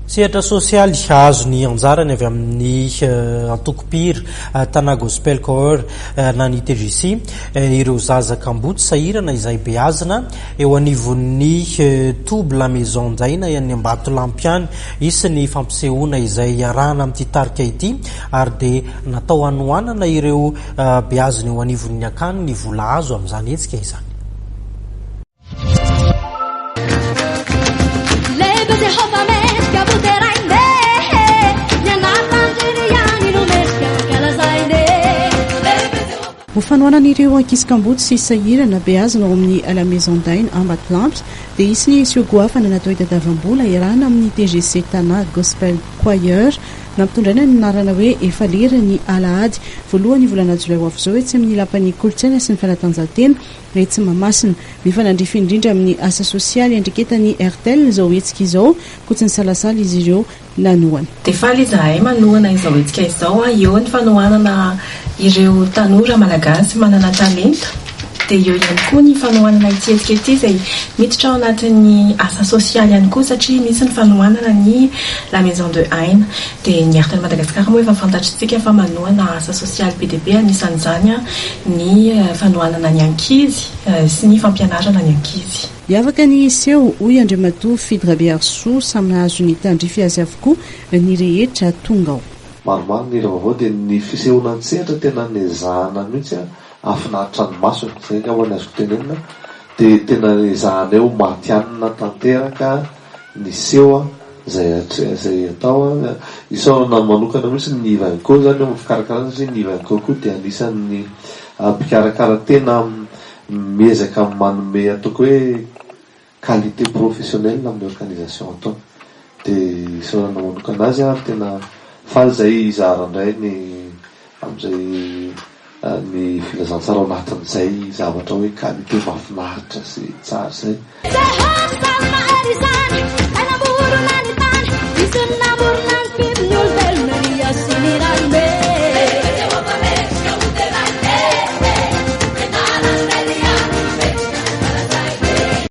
sehatra sosialy azony anjarany avy amin'ny antokopira tana gospel choir na ny TGC ireo zaza Kambotsy sahirana izay beazina eo anivon'ny Toub la Maison Jaina any Ambatolampy isy ny fampisehoana izay arahana amin'ity tarika ity ary dia natao hanoanana ireo beazina eo anivon'ny akany ny vola azo amin'izany hetsika izany. Ho fanoanan'ireo ankizy Kambotsy sy sahirana beazina ao amin'ny La Maison Daina Ambatolampy dia isy ny siogoafana natao hitadiavam-bola iarahana amin'ny TGC Tana Gospel Choir nampitondraina ny anarana hoe efa lera ny alahady voalohany volana jolay ho avy izao etsy amin'ny lapan'ny kolontsaina sy ny fanatanjahantena etsy Mahamasina mifanandrify indrindra amin'ny asa sosialy andriketany RTL izao hetsika izao kotsiny salasala izy ireo nanoana. Dia faly izahay manoana izao hetsika izao eo ny fanoanana ireo tanora malagasy manana talenta dia eo ihany koa ny fanoanana ity hetsika ity izay miditra ao anatin'ny asa sosialy ihany koa satria misy ny fanoanana ny La Maison de Aina dia ny RTL Madagasikara moa efa fantatritsika fa manoana asa sosialy be dia be anisan'izany ny fanoanana ny ankizy sy ny fampianarana ny ankizy. Miavaka ny seho hoy Andriamatoa Fidrabiarso samy nahazo ny tandrify azy avokoa ny rehetra tonga ao. Maromaro ny avao dia ny fisehoana an-tsehatra tena nezahana mihitsy afinaritra ny maso izay ho any azoko tenenina dia tena nezahana eo matianina tanteraka ny seho izay atao isaona manokana mihitsy ny Ivanko zany eo fikarakarana satria ny Ivanko koa dia anisan'ny mpikarakara tena miezaka manome ataoko hoe qualité professionnelle amin'ny organisation atao dia isaona manokana azy tena faly izay izarandray ny amin'izay ny filazantsara ao anatin'izay zavatra hoe qualité mahafinaritra sy tsara izay.